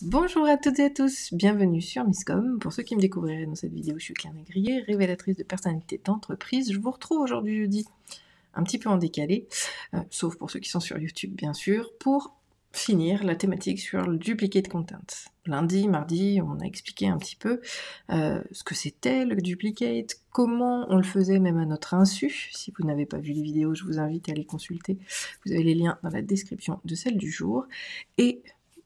Bonjour à toutes et à tous, bienvenue sur Misscom. Pour ceux qui me découvriraient dans cette vidéo, je suis Claire Négrier, révélatrice de personnalité d'entreprise. Je vous retrouve aujourd'hui jeudi, un petit peu en décalé, sauf pour ceux qui sont sur YouTube bien sûr, pour finir la thématique sur le duplicate content. Lundi, mardi, on a expliqué un petit peu ce que c'était le duplicate, comment on le faisait même à notre insu. Si vous n'avez pas vu les vidéos, je vous invite à les consulter. Vous avez les liens dans la description de celle du jour. Et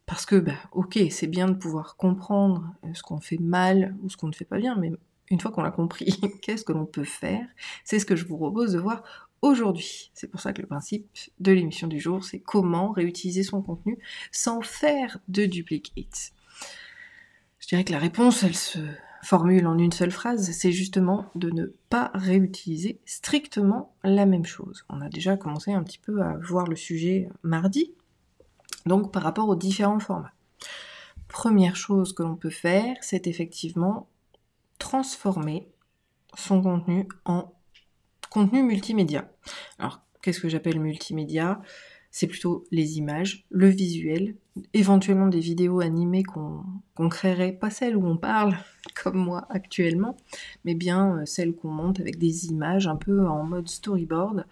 parce que, ok, c'est bien de pouvoir comprendre ce qu'on fait mal ou ce qu'on ne fait pas bien, mais une fois qu'on l'a compris, qu'est-ce que l'on peut faire? C'est ce que je vous propose de voir aujourd'hui. C'est pour ça que le principe de l'émission du jour, c'est comment réutiliser son contenu sans faire de duplicate. Je dirais que la réponse, elle se formule en une seule phrase, c'est justement de ne pas réutiliser strictement la même chose. On a déjà commencé un petit peu à voir le sujet mardi, donc par rapport aux différents formats. Première chose que l'on peut faire, c'est effectivement transformer son contenu en contenu multimédia. Alors, qu'est-ce que j'appelle multimédia? C'est plutôt les images, le visuel, éventuellement des vidéos animées qu'on créerait, pas celles où on parle, comme moi actuellement, mais bien celles qu'on monte avec des images un peu en mode storyboard,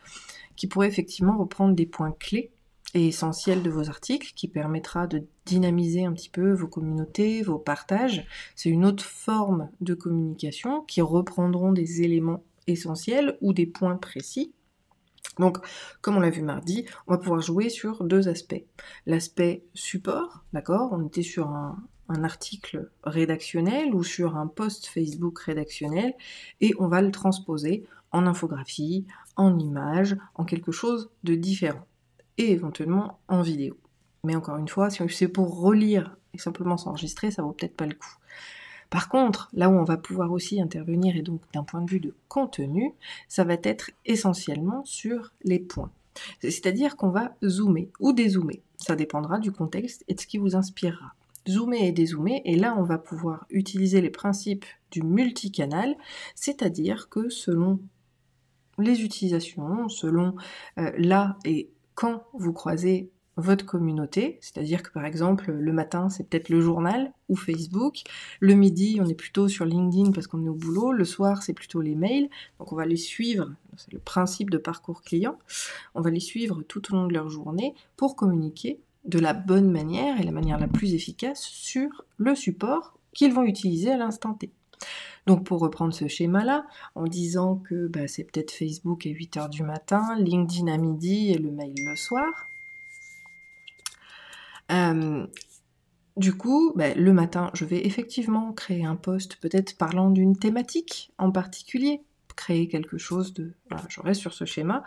qui pourraient effectivement reprendre des points clés et essentiels de vos articles, qui permettra de dynamiser un petit peu vos communautés, vos partages. C'est une autre forme de communication qui reprendront des éléments essentiels ou des points précis. Donc, comme on l'a vu mardi, on va pouvoir jouer sur deux aspects. L'aspect support, d'accord? On était sur un article rédactionnel ou sur un post Facebook rédactionnel, et on va le transposer en infographie, en image, en quelque chose de différent, et éventuellement en vidéo. Mais encore une fois, si c'est pour relire et simplement s'enregistrer, ça vaut peut-être pas le coup. Par contre, là où on va pouvoir aussi intervenir, et donc d'un point de vue de contenu, ça va être essentiellement sur les points. C'est-à-dire qu'on va zoomer ou dézoomer. Ça dépendra du contexte et de ce qui vous inspirera. Zoomer et dézoomer, et là on va pouvoir utiliser les principes du multicanal, c'est-à-dire que selon les utilisations, selon là et quand vous croisez votre communauté, c'est-à-dire que par exemple le matin c'est peut-être le journal ou Facebook, le midi on est plutôt sur LinkedIn parce qu'on est au boulot, le soir c'est plutôt les mails, donc on va les suivre, c'est le principe de parcours client, on va les suivre tout au long de leur journée pour communiquer de la bonne manière et la manière la plus efficace sur le support qu'ils vont utiliser à l'instant T. Donc pour reprendre ce schéma-là, en disant que c'est peut-être Facebook à 8h du matin, LinkedIn à midi et le mail le soir. Du coup, le matin, je vais effectivement créer un post peut-être parlant d'une thématique en particulier, créer quelque chose de... Voilà, je reste sur ce schéma,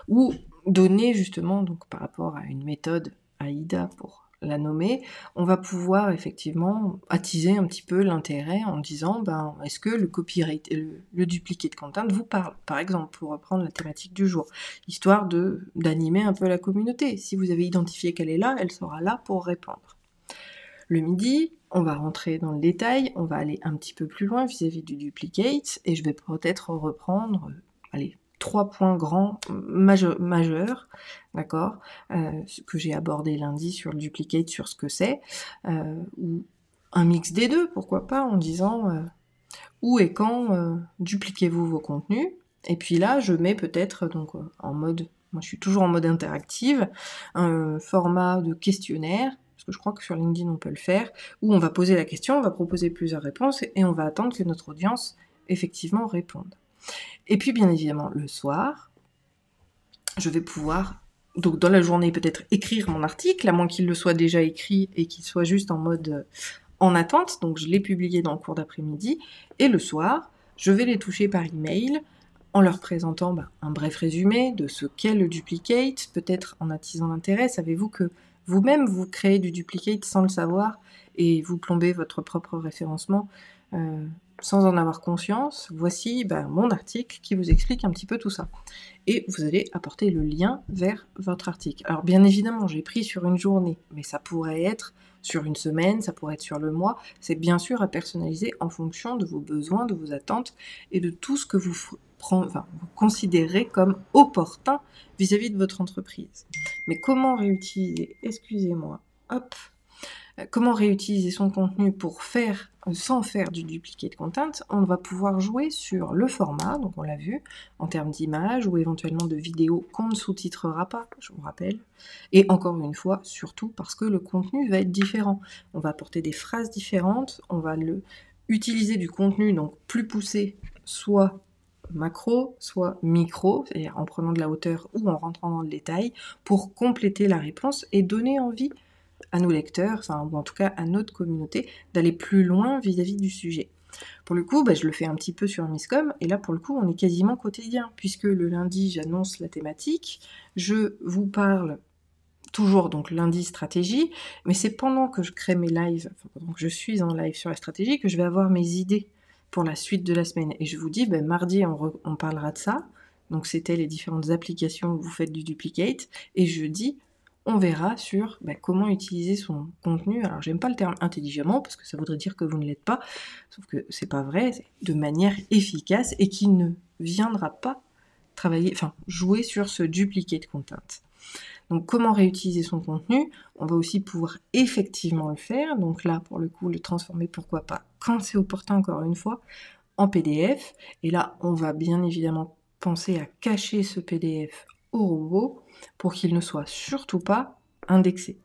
ou donner justement, donc par rapport à une méthode AIDA pour la nommer, on va pouvoir effectivement attiser un petit peu l'intérêt en disant est-ce que le copyright et le duplicate content vous parle, par exemple, pour reprendre la thématique du jour, histoire d'animer un peu la communauté. Si vous avez identifié qu'elle est là, elle sera là pour répondre. Le midi, on va rentrer dans le détail, on va aller un petit peu plus loin vis-à-vis du duplicate, et je vais peut-être reprendre, 3 points grands majeurs, d'accord, que j'ai abordé lundi sur le duplicate, sur ce que c'est, ou un mix des deux, pourquoi pas, en disant où et quand dupliquez-vous vos contenus, et puis là, je mets peut-être, donc en mode, moi je suis toujours en mode interactive, un format de questionnaire, parce que je crois que sur LinkedIn on peut le faire, où on va poser la question, on va proposer plusieurs réponses, et on va attendre que notre audience effectivement réponde. Et puis bien évidemment, le soir, je vais pouvoir, donc dans la journée peut-être écrire mon article, à moins qu'il le soit déjà écrit et qu'il soit juste en mode en attente, donc je l'ai publié dans le cours d'après-midi, et le soir, je vais les toucher par email, en leur présentant un bref résumé de ce qu'est le duplicate, peut-être en attisant l'intérêt. Savez-vous que vous-même, vous créez du duplicate sans le savoir, et vous plombez votre propre référencement sans en avoir conscience? Voici mon article qui vous explique un petit peu tout ça. Et vous allez apporter le lien vers votre article. Alors bien évidemment, j'ai pris sur une journée, mais ça pourrait être sur une semaine, ça pourrait être sur le mois. C'est bien sûr à personnaliser en fonction de vos besoins, de vos attentes et de tout ce que vous considérez comme opportun vis-à-vis de votre entreprise. Mais comment réutiliser, excusez-moi, hop, Comment réutiliser son contenu pour faire, sans faire du duplicate content? On va pouvoir jouer sur le format, donc on l'a vu, en termes d'images ou éventuellement de vidéos qu'on ne sous-titrera pas, je vous rappelle. Et encore une fois, surtout parce que le contenu va être différent. On va apporter des phrases différentes, on va utiliser du contenu donc plus poussé, soit macro, soit micro, c'est-à-dire en prenant de la hauteur ou en rentrant dans le détail, pour compléter la réponse et donner envie à nos lecteurs, enfin, ou en tout cas à notre communauté, d'aller plus loin vis-à-vis du sujet. Pour le coup, je le fais un petit peu sur Miscom, et là, pour le coup, on est quasiment quotidien, puisque le lundi, j'annonce la thématique, je vous parle toujours, donc lundi, stratégie, mais c'est pendant que je crée mes lives, enfin, pendant que je suis en live sur la stratégie, que je vais avoir mes idées pour la suite de la semaine. Et je vous dis, mardi, on parlera de ça, donc c'était les différentes applications où vous faites du duplicate, et jeudi, on verra sur comment utiliser son contenu. Alors j'aime pas le terme intelligemment parce que ça voudrait dire que vous ne l'êtes pas, sauf que c'est pas vrai, c'est de manière efficace et qui ne viendra pas jouer sur ce duplicate content. Donc comment réutiliser son contenu? On va aussi pouvoir effectivement le faire, donc là pour le coup le transformer pourquoi pas quand c'est opportun encore une fois en PDF, et là on va bien évidemment penser à cacher ce PDF au robot pour qu'il ne soit surtout pas indexé.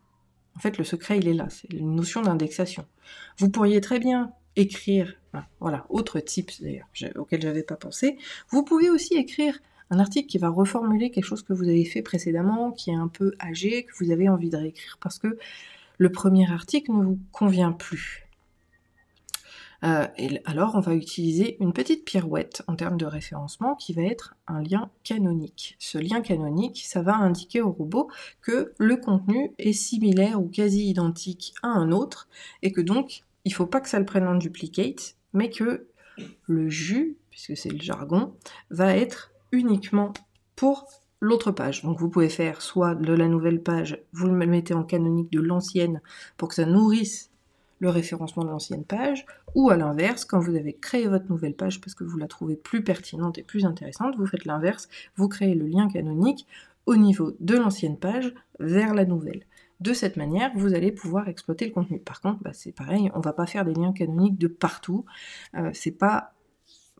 En fait, le secret, il est là, c'est une notion d'indexation. Vous pourriez très bien écrire, voilà, autre tips d'ailleurs, auquel j'avais pas pensé, vous pouvez aussi écrire un article qui va reformuler quelque chose que vous avez fait précédemment, qui est un peu âgé, que vous avez envie de réécrire parce que le premier article ne vous convient plus. Et alors, on va utiliser une petite pirouette en termes de référencement qui va être un lien canonique. Ce lien canonique, ça va indiquer au robot que le contenu est similaire ou quasi identique à un autre, et que donc, il ne faut pas que ça le prenne en duplicate, mais que le jus, puisque c'est le jargon, va être uniquement pour l'autre page. Donc vous pouvez faire soit de la nouvelle page, vous le mettez en canonique de l'ancienne pour que ça nourrisse le référencement de l'ancienne page, ou à l'inverse, quand vous avez créé votre nouvelle page parce que vous la trouvez plus pertinente et plus intéressante, vous faites l'inverse, vous créez le lien canonique au niveau de l'ancienne page vers la nouvelle. De cette manière, vous allez pouvoir exploiter le contenu. Par contre, c'est pareil, on va pas faire des liens canoniques de partout, c'est pas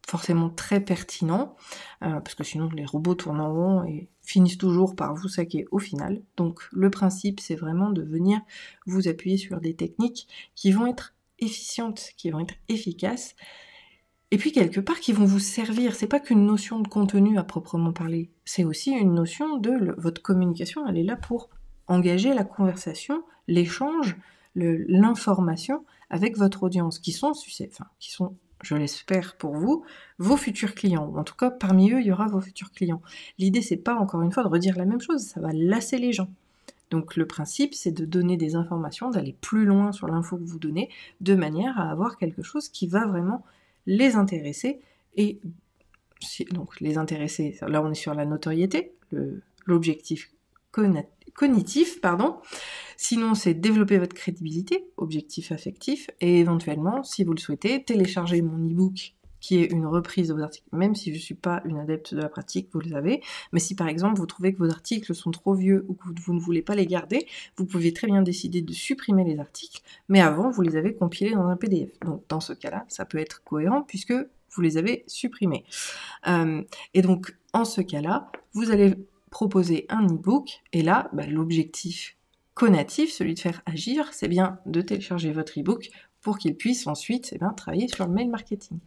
forcément très pertinent, parce que sinon les robots tournent en rond et finissent toujours par vous saquer au final. Donc le principe, c'est vraiment de venir vous appuyer sur des techniques qui vont être efficientes, qui vont être efficaces, et puis quelque part qui vont vous servir. C'est pas qu'une notion de contenu à proprement parler, c'est aussi une notion de votre communication, elle est là pour engager la conversation, l'échange, l'information avec votre audience, qui sont, je l'espère pour vous, vos futurs clients. En tout cas, parmi eux, il y aura vos futurs clients. L'idée, c'est pas, encore une fois, de redire la même chose, ça va lasser les gens. Donc le principe, c'est de donner des informations, d'aller plus loin sur l'info que vous donnez, de manière à avoir quelque chose qui va vraiment les intéresser. Et donc les intéresser, là on est sur la notoriété, l'objectif cognitif, Sinon, c'est développer votre crédibilité, objectif affectif, et éventuellement, si vous le souhaitez, télécharger mon e-book qui est une reprise de vos articles, même si je ne suis pas une adepte de la pratique, vous le savez, mais si par exemple vous trouvez que vos articles sont trop vieux ou que vous ne voulez pas les garder, vous pouvez très bien décider de supprimer les articles, mais avant vous les avez compilés dans un PDF. Donc dans ce cas-là, ça peut être cohérent puisque vous les avez supprimés. Et donc en ce cas-là, vous allez proposer un e-book, et là, l'objectif conatif, celui de faire agir, c'est bien de télécharger votre e-book pour qu'il puisse ensuite travailler sur le mail marketing.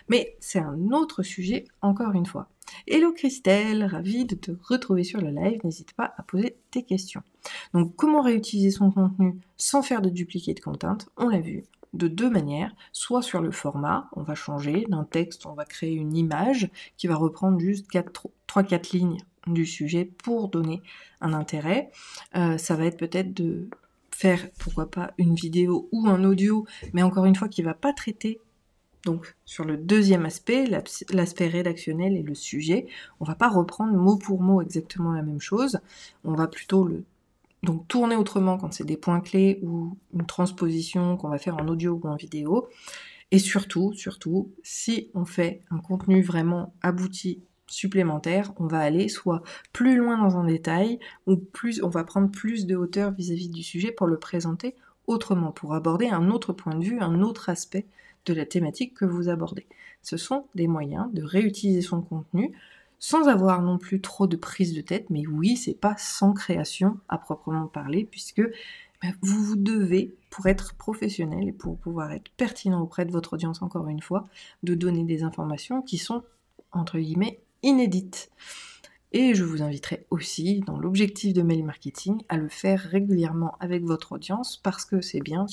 Mais c'est un autre sujet, encore une fois. Hello Christelle, ravie de te retrouver sur le live, n'hésite pas à poser tes questions. Donc comment réutiliser son contenu sans faire de duplicate content? On l'a vu de deux manières, soit sur le format, on va changer d'un texte, on va créer une image qui va reprendre juste 3-4 lignes du sujet pour donner un intérêt. Ça va être peut-être de faire, pourquoi pas, une vidéo ou un audio, mais encore une fois qui va pas traiter, donc sur le deuxième aspect, l'aspect rédactionnel et le sujet, on va pas reprendre mot pour mot exactement la même chose, on va plutôt donc tourner autrement quand c'est des points clés ou une transposition qu'on va faire en audio ou en vidéo. Et surtout, si on fait un contenu vraiment abouti, supplémentaire, on va aller soit plus loin dans un détail, ou on va prendre plus de hauteur vis-à-vis du sujet pour le présenter autrement, pour aborder un autre point de vue, un autre aspect de la thématique que vous abordez. Ce sont des moyens de réutiliser son contenu sans avoir non plus trop de prise de tête, mais oui, c'est pas sans création à proprement parler, puisque vous devez, pour être professionnel et pour pouvoir être pertinent auprès de votre audience, encore une fois, de donner des informations qui sont, entre guillemets, inédites. Et je vous inviterai aussi, dans l'objectif de mail marketing, à le faire régulièrement avec votre audience, parce que c'est bien,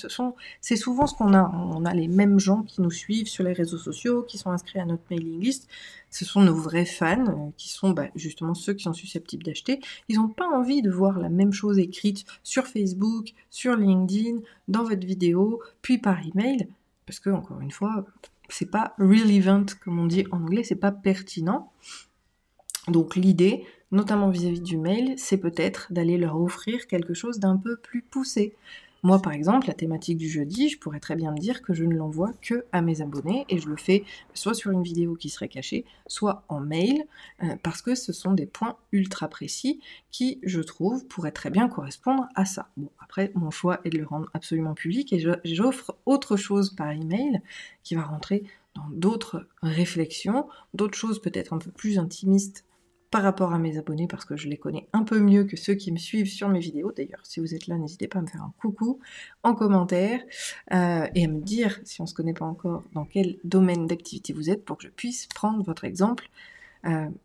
c'est souvent ce qu'on a. On a les mêmes gens qui nous suivent sur les réseaux sociaux, qui sont inscrits à notre mailing list. Ce sont nos vrais fans, qui sont justement ceux qui sont susceptibles d'acheter. Ils n'ont pas envie de voir la même chose écrite sur Facebook, sur LinkedIn, dans votre vidéo, puis par email, parce que, encore une fois, c'est pas relevant, comme on dit en anglais, c'est pas pertinent. Donc l'idée, notamment vis-à-vis du mail, c'est peut-être d'aller leur offrir quelque chose d'un peu plus poussé. Moi, par exemple, la thématique du jeudi, je pourrais très bien me dire que je ne l'envoie que à mes abonnés, et je le fais soit sur une vidéo qui serait cachée, soit en mail, parce que ce sont des points ultra précis qui, je trouve, pourraient très bien correspondre à ça. Bon, après, mon choix est de le rendre absolument public, et j'offre autre chose par email qui va rentrer dans d'autres réflexions, d'autres choses peut-être un peu plus intimistes par rapport à mes abonnés, parce que je les connais un peu mieux que ceux qui me suivent sur mes vidéos. D'ailleurs, si vous êtes là, n'hésitez pas à me faire un coucou en commentaire et à me dire, si on ne se connaît pas encore, dans quel domaine d'activité vous êtes, pour que je puisse prendre votre exemple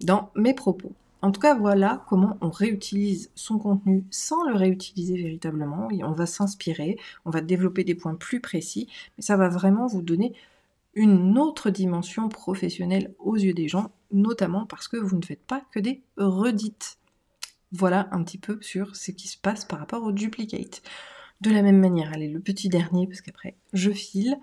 dans mes propos. En tout cas, voilà comment on réutilise son contenu sans le réutiliser véritablement. Et on va s'inspirer, on va développer des points plus précis, mais ça va vraiment vous donner une autre dimension professionnelle aux yeux des gens, notamment parce que vous ne faites pas que des redites. Voilà un petit peu sur ce qui se passe par rapport au duplicate. De la même manière, allez, le petit dernier, parce qu'après je file,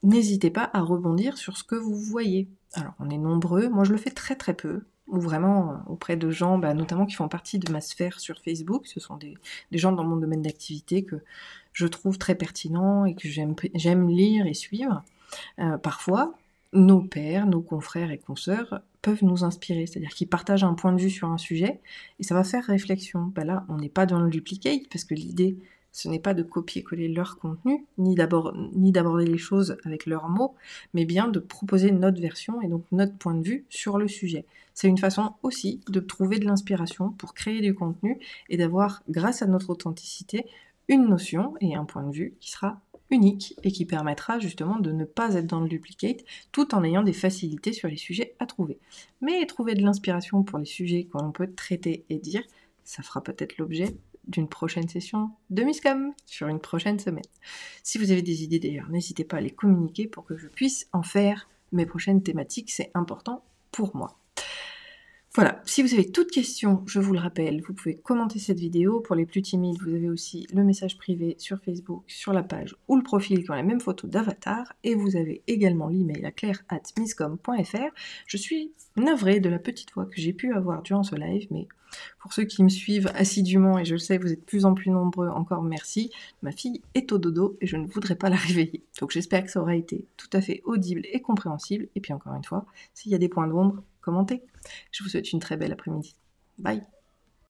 n'hésitez pas à rebondir sur ce que vous voyez. Alors on est nombreux, moi je le fais très très peu, ou vraiment auprès de gens, notamment qui font partie de ma sphère sur Facebook. Ce sont des gens dans mon domaine d'activité que je trouve très pertinents et que j'aime lire et suivre. Parfois, nos pairs, nos confrères et consoeurs peuvent nous inspirer, c'est-à-dire qu'ils partagent un point de vue sur un sujet, et ça va faire réflexion. Là, on n'est pas dans le duplicate, parce que l'idée, ce n'est pas de copier-coller leur contenu, ni d'aborder les choses avec leurs mots, mais bien de proposer notre version, et donc notre point de vue sur le sujet. C'est une façon aussi de trouver de l'inspiration pour créer du contenu, et d'avoir, grâce à notre authenticité, une notion et un point de vue qui sera unique et qui permettra justement de ne pas être dans le duplicate tout en ayant des facilités sur les sujets à trouver. Mais trouver de l'inspiration pour les sujets que l'on peut traiter et dire, ça fera peut-être l'objet d'une prochaine session de Miscom sur une prochaine semaine. Si vous avez des idées d'ailleurs, n'hésitez pas à les communiquer pour que je puisse en faire mes prochaines thématiques, c'est important pour moi. Voilà, si vous avez toute question, je vous le rappelle, vous pouvez commenter cette vidéo. Pour les plus timides, vous avez aussi le message privé sur Facebook, sur la page ou le profil qui ont la même photo d'avatar. Et vous avez également l'email à claire@miscom.fr. Je suis navrée de la petite voix que j'ai pu avoir durant ce live, mais pour ceux qui me suivent assidûment, et je le sais, vous êtes de plus en plus nombreux, encore merci. Ma fille est au dodo et je ne voudrais pas la réveiller. Donc j'espère que ça aura été tout à fait audible et compréhensible. Et puis encore une fois, s'il y a des points d'ombre, commentez. Je vous souhaite une très belle après-midi. Bye!